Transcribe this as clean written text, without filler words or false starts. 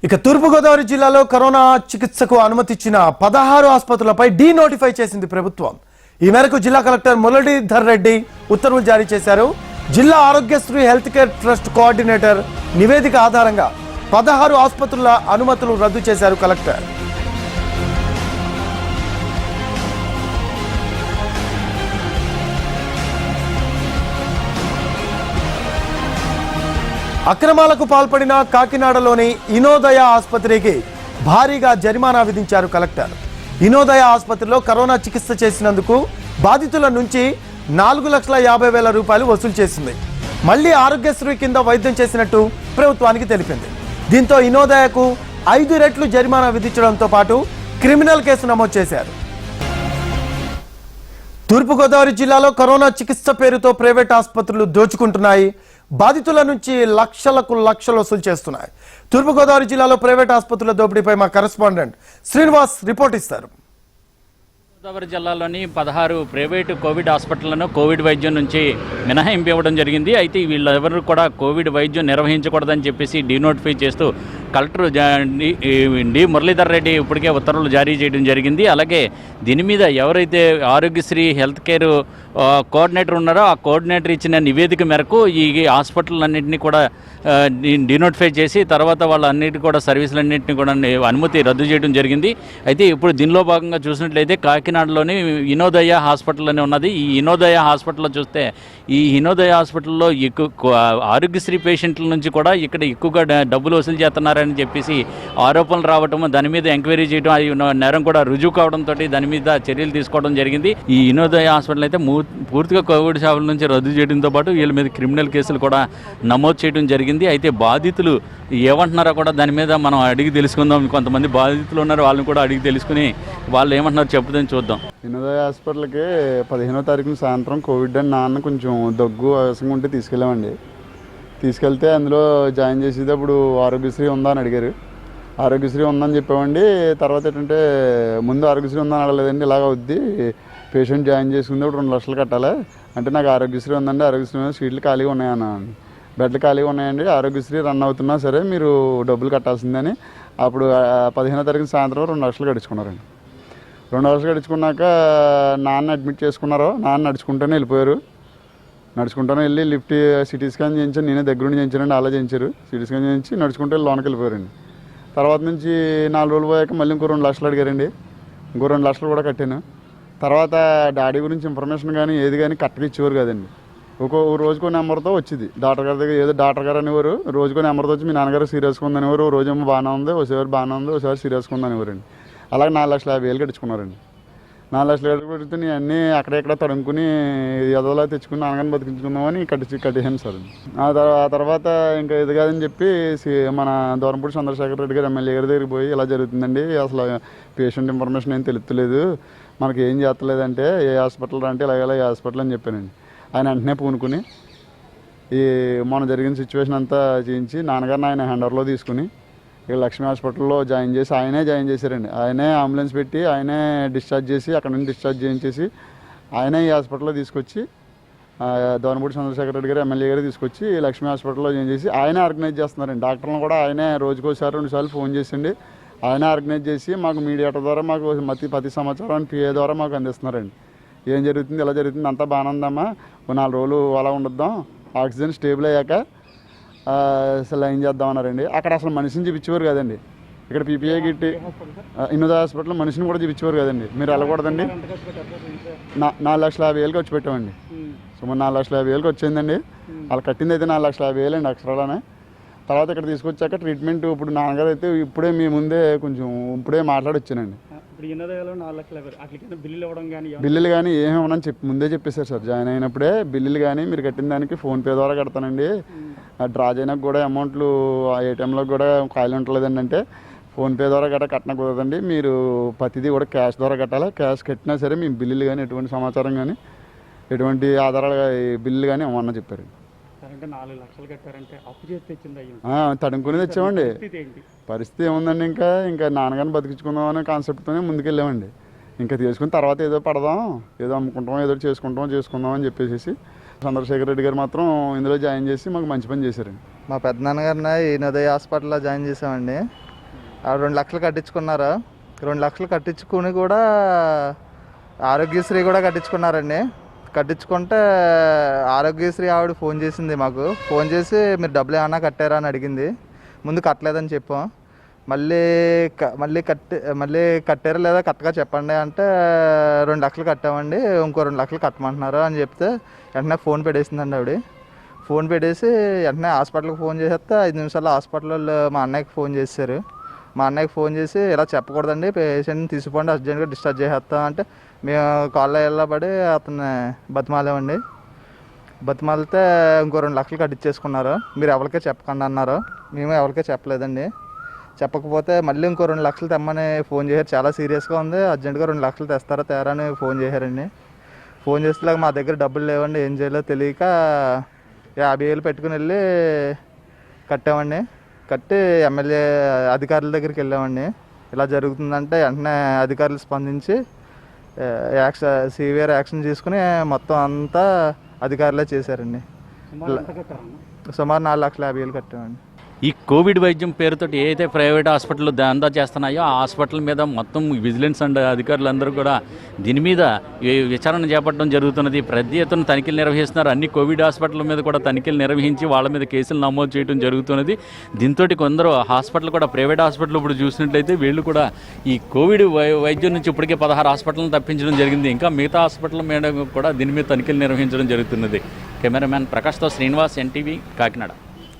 ఇక తూర్పుగోదావరి జిల్లాలో కరోనా చికిత్సకు అనుమతిచ్చిన 16 ఆసుపత్రులపై డీనోటిఫై చేసింది ప్రభుత్వం. ఈ మేరకు జిల్లా కలెక్టర్ మురళీధర్ రెడ్డి ఉత్తర్వులు జారీ చేశారు. జిల్లా Aarogyasri health care trust coordinator నివేదిక ఆధారంగా 16 ఆసుపత్రుల అనుమతులు రద్దు చేశారు కలెక్టర్. అక్రమాలకు పాల్పడిన కాకినాడలోని ఇనోదయ ఆసుపత్రికి భారీగా జరిమానా విధించారు కలెక్టర్. ఇనోదయ ఆసుపత్రిలో కరోనా చికిత్స చేసినందుకు బాధితుల నుంచి 4,50,000 రూపాయలు వసూలు చేసింది. మళ్లీ ఆరోగ్యశ్రీ కింద వైద్యం చేసినట్టు ప్రభుత్వానికి తెలిపింది. దీంతో ఇనోదయకు 5 రెట్లు జరిమానా విధించడంతో పాటు క్రిమినల్ కేసు నమోదు చేశారు. తూర్పుగోదావరి జిల్లాలో కరోనా చికిత్స పేరుతో ప్రైవేట్ ఆసుపత్రులు దోచుకుంటున్నాయి. బాధితుల నుంచి లక్షలు వసూలు చేస్తున్నాయి. తూర్పుగోదావరి జిల్లాలో ప్రైవేట్ ఆసుపత్రుల దోపిడీపై మా కరెస్పాండెంట్ శ్రీనివాస్ రిపోర్ట్ ఇస్తారు. గోదావరి జిల్లాలోని 16 ప్రైవేటు కోవిడ్ హాస్పిటళ్లను కోవిడ్ వైద్యం నుంచి మినహాయింపు ఇవ్వడం జరిగింది. అయితే వీళ్ళెవరూ కూడా కోవిడ్ వైద్యం నిర్వహించకూడదని చెప్పేసి డీనోటిఫై చేస్తూ కలెక్టర్ డి మురళీధర్ రెడ్డి ఇప్పటికే ఉత్తర్వులు జారీ చేయడం జరిగింది. అలాగే దీని మీద ఎవరైతే ఆరోగ్యశ్రీ హెల్త్ కేర్ కోఆర్డినేటర్ ఉన్నారో ఆ కోఆర్డినేటర్ ఇచ్చిన నివేదిక మేరకు ఈ హాస్పిటల్ కూడా డీనోటిఫై చేసి తర్వాత వాళ్ళన్నిటి కూడా సర్వీసులన్నింటినీ కూడా అనుమతి రద్దు చేయడం జరిగింది. అయితే ఇప్పుడు దీనిలో భాగంగా చూసినట్లయితే కాకినాడలోని ఇనోదయ హాస్పిటల్ అని ఉన్నది. ఈ ఇనోదయ హాస్పిటల్లో చూస్తే ఈ ఇనోదయ హాస్పిటల్లో ఎక్కువ ఆరోగ్యశ్రీ పేషెంట్ల నుంచి కూడా ఇక్కడ ఎక్కువగా డబ్బులు వసూలు చేస్తున్నారని చెప్పేసి ఆరోపణలు రావటం, దాని మీద ఎంక్వైరీ చేయడం, అది నేరం కూడా రుజువు కావడంతో దాని మీద చర్యలు తీసుకోవడం జరిగింది. ఈ ఇనోదయ హాస్పిటల్ అయితే పూర్తిగా కోవిడ్ సేవల నుంచి రద్దు చేయడంతో పాటు వీళ్ళ మీద క్రిమినల్ కేసులు కూడా నమోదు చేయడం జరిగింది. అయితే బాధితులు ఏమంటున్నారో కూడా దాని మీద మనం అడిగి తెలుసుకుందాం. కొంతమంది బాధితులు ఉన్నారు, వాళ్ళని కూడా అడిగి తెలుసుకుని వాళ్ళు ఏమంటున్నారు చెప్పుదని చూద్దాం. ఇనోదయ హాస్పిటల్కి 15వ తారీఖున సాయంత్రం కోవిడ్ అని నాన్న కొంచెం దగ్గు అవసరంగా ఉంటే తీసుకెళ్ళామండి. తీసుకెళ్తే అందులో జాయిన్ చేసేటప్పుడు ఆరోగ్యశ్రీ ఉందా అని అడిగారు. ఆరోగ్యశ్రీ ఉందని చెప్పామండి. తర్వాత ఏంటంటే ముందు ఆరోగ్యశ్రీ ఉందని అడగలేదండి, ఇలాగ అవుద్ది, పేషెంట్ జాయిన్ చేసుకుంటే 2 లక్షలు కట్టాలి అంటే నాకు ఆరోగ్యశ్రీ ఉందండి, ఆరోగ్యశ్రీ సీట్లు ఖాళీగా ఉన్నాయన్నా, బెడ్లు ఖాళీగా ఉన్నాయండి, ఆరోగ్యశ్రీ రన్ అవుతున్నా సరే మీరు డబ్బులు కట్టాల్సిందని అప్పుడు 15వ తారీఖున సాయంత్రం 2 లక్షలు కట్టించుకున్నారండి. 2 లక్షలు కట్టించుకున్నాక నాన్న అడ్మిట్ చేసుకున్నారు. నాన్న నడుచుకుంటూనే వెళ్ళిపోయారు. నడుచుకుంటూనే వెళ్ళి లిఫ్ట్ సిటీ స్కాన్ చేయించాను, నేనే దగ్గరుండి చేయించానండి, అలా చేయించారు. సిటీ స్కాన్ చేయించి నడుచుకుంటూ లోనికి వెళ్ళిపోయారండి. తర్వాత నుంచి 4 రోజులు పోయాక మళ్ళీ ఇంకో 2 లక్షలు అడిగారండి. ఇంకో 2 లక్షలు కూడా కట్టాను. తర్వాత డాడీ గురించి ఇన్ఫర్మేషన్ కానీ ఏది కానీ కరెక్ట్గా ఇచ్చేవారు కదండి. ఒక్కో రోజుకో నెంబర్తో వచ్చింది. డాక్టర్ గారి దగ్గర ఏదో డాక్టర్ గారు అనేవారు, రోజుకో నెంబర్తో వచ్చి మీ నాన్నగారు సీరియస్గా ఉందనేవారు. రోజేమో బాగానే ఉంది, ఒకసారి బాగానే ఉంది, ఒకసారి సీరియస్గా ఉందనేవారండి. అలాగే 4,50,000 కట్టించుకున్నారండి. 4,50,000 కడితే నేను అన్నీ అక్కడెక్కడ తడుముకుని ఎదవలా తెచ్చుకుని నాన్నగారిని బతికించుకుందామని కట్టేసాను సార్. ఆ తర్వాత ఇంకా ఇది కాదని చెప్పి మన దూరంపూడి చంద్రశేఖర్ రెడ్డి గారు ఎమ్మెల్యే గారి దగ్గరికి పోయి ఇలా జరుగుతుందండి, అసలు పేషెంట్ ఇన్ఫర్మేషన్ ఏం తెలుస్తలేదు, మనకి ఏం చేస్తలేదంటే ఏ హాస్పిటల్ అంటే ఇలాగ ఏ హాస్పిటల్ అని చెప్పానండి. ఆయన వెంటనే పూనుకుని ఈ మొన్న జరిగిన సిచ్యువేషన్ అంతా చేయించి నాన్నగారిని ఆయన హ్యాండర్లో తీసుకుని ఇక్కడ లక్ష్మీ హాస్పిటల్లో జాయిన్ చేసి ఆయనే జాయిన్ చేశారండి. ఆయనే అంబులెన్స్ పెట్టి ఆయనే డిశ్చార్జ్ చేసి అక్కడ నుంచి డిశ్చార్జ్ చేయించేసి ఆయనే ఈ హాస్పిటల్లో తీసుకొచ్చి దోనపూడి చంద్రశేఖర్ రెడ్డి గారు ఎమ్మెల్యే గారు తీసుకొచ్చి లక్ష్మీ హాస్పిటల్లో జాయిన్ చేసి ఆయనే ఆర్గనైజ్ చేస్తున్నారండి. డాక్టర్లను కూడా ఆయనే రోజుకోసారి 2 సార్లు ఫోన్ చేసిండి ఆయనే ఆర్గనైజ్ చేసి మాకు మీడియేటర్ ద్వారా మాకు ప్రతి సమాచారాన్ని పిఏ ద్వారా మాకు అందిస్తున్నారండి. ఏం జరుగుతుంది, ఎలా జరుగుతుంది, అంతా బాగానే ఉందమ్మా, 4 రోజులు అలా ఉండొద్దాం, ఆక్సిజన్ స్టేబుల్ అయ్యాక అసలు ఏం చేద్దామన్నారండి. అక్కడ అసలు మనిషిని చూపించేవారు కదండి. ఇక్కడ పీపీఐ గిట్టి ఇన్నోదా హాస్పిటల్లో మనిషిని కూడా చూపించేవారు కదండి. మీరు వెళ్ళకూడదండి. 4,50,000 ఖర్చు పెట్టామండి. సుమారు 4,50,000 వచ్చిందండి. అలా కట్టింది అయితే 4,50,000 అండి అక్షరాలనే. తర్వాత ఇక్కడ తీసుకొచ్చాక ట్రీట్మెంట్ ఇప్పుడు నాన్నగారు అయితే ఇప్పుడే మీ ముందే కొంచెం ఇప్పుడే మాట్లాడొచ్చానండి. బిల్లులు కానీ ఏమేమని ముందే చెప్పేశారు సార్. జాయిన్ అయినప్పుడే బిల్లులు కానీ మీరు కట్టిన దానికి ఫోన్పే ద్వారా కడతానండి, డ్రా చేయడానికి కూడా అమౌంట్లు ఏటీఎంలో కూడా ఖాళీ ఉండలేదండి అంటే ఫోన్పే ద్వారా కట్టన కుదరదండి, మీరు ప్రతిదీ కూడా క్యాష్ ద్వారా కట్టాలి, క్యాష్ కట్టినా సరే మీ బిల్లులు కానీ ఎటువంటి సమాచారం కానీ ఎటువంటి ఆధారాలు బిల్లులు కానీ ఏమన్నా చెప్పారు. తడుముకుని తెచ్చామండి. పరిస్థితి ఏముందండి, ఇంకా నాన్నగారిని బతికించుకుందాం అనే కాన్సెప్ట్తోనే ముందుకెళ్ళామండి. ఇంకా తీసుకుని తర్వాత ఏదో పడదాం, ఏదో అమ్ముకుంటాం, ఏదో చేసుకుందాం అని చెప్పేసి చంద్రశేఖర్ రెడ్డి గారు మాత్రం ఇందులో జాయిన్ చేసి మాకు మంచి పని చేశారండి. మా పెద్దనాన్నగారిని ఈ ఇనోదయ హాస్పిటల్లో జాయిన్ చేసామండి. 2 లక్షలు కట్టించుకున్నారు. 2 లక్షలు కట్టించుకుని కూడా ఆరోగ్యశ్రీ కూడా కట్టించుకున్నారండి. కట్టించుకుంటే ఆరోగ్యశ్రీ ఆవిడ ఫోన్ చేసింది మాకు. ఫోన్ చేసి మీరు డబ్బులు ఏమన్నా కట్టారా అని అడిగింది. ముందు కట్టలేదని చెప్పాం. మళ్ళీ కట్టారా లేదా కరెక్ట్గా చెప్పండి అంటే 2 లక్షలు కట్టామండి, ఇంకో 2 లక్షలు కట్టమంటున్నారు అని చెప్తే వెంటనే ఫోన్ పెట్టేసిందండి ఆవిడ. ఫోన్ పెట్టేసి వెంటనే హాస్పిటల్కి ఫోన్ చేసేస్తే 5 నిమిషాల్లో హాస్పిటల్ వాళ్ళు మా అన్నయ్యకి ఫోన్ చేశారు. మా అన్నయ్యకి ఫోన్ చేసి ఇలా చెప్పకూడదండి, పేషెంట్ని తీసుకోండి, అర్జెంట్గా డిశ్చార్జ్ చేసేస్తాం అంటే మేము కాల్లో వెళ్ళబడి అతన్ని బతిమాలేమండి. బతిమాలితే ఇంకో 2 లక్షలు కట్టించేసుకున్నారు. మీరు ఎవరికే చెప్పకండి అన్నారు. మేము ఎవరికే చెప్పలేదండి. చెప్పకపోతే మళ్ళీ ఇంకో 2 లక్షలు తెమ్మని ఫోన్ చేశారు. చాలా సీరియస్గా ఉంది, అర్జెంటుగా 2 లక్షలు తెస్తారా తేరా అని ఫోన్ చేశారండి. ఫోన్ చేస్తే మా దగ్గర డబ్బులు లేవండి, ఏం చేయాలో తెలియక 50,000 పెట్టుకుని వెళ్ళి కట్టామండి. కట్టి ఎమ్మెల్యే అధికారుల దగ్గరికి వెళ్ళామండి. ఇలా జరుగుతుందంటే వెంటనే అధికారులు స్పందించి సివియర్ యాక్షన్ తీసుకుని మొత్తం అంతా అధికారులే చేశారండి. సుమారు 4,50,000 కట్టామండి. ఈ కోవిడ్ వైద్యం పేరుతోటి ఏదైతే ప్రైవేట్ హాస్పిటల్ దందా చేస్తున్నాయో ఆ హాస్పిటల్ మీద మొత్తం విజిలెన్స్ అండ్ అధికారులందరూ కూడా దీని మీద విచారణ చేపట్టడం జరుగుతున్నది. పెద్ద ఎత్తున తనిఖీలు నిర్వహిస్తున్నారు. అన్ని కోవిడ్ హాస్పిటల్ మీద కూడా తనిఖీలు నిర్వహించి వాళ్ళ మీద కేసులు నమోదు చేయడం జరుగుతున్నది. దీంతో కొందరు హాస్పిటల్ కూడా ప్రైవేట్ హాస్పిటల్ ఇప్పుడు చూసినట్లయితే వీళ్ళు కూడా ఈ కోవిడ్ వైద్యం నుంచి ఇప్పటికే 16 హాస్పిటల్ని తప్పించడం జరిగింది. ఇంకా మిగతా హాస్పిటల్ మీద కూడా దీని మీద తనిఖీలు నిర్వహించడం జరుగుతున్నది. కెమెరామ్యాన్ ప్రకాష్తో శ్రీనివాస్, ఎన్టీవీ, కాకినాడ.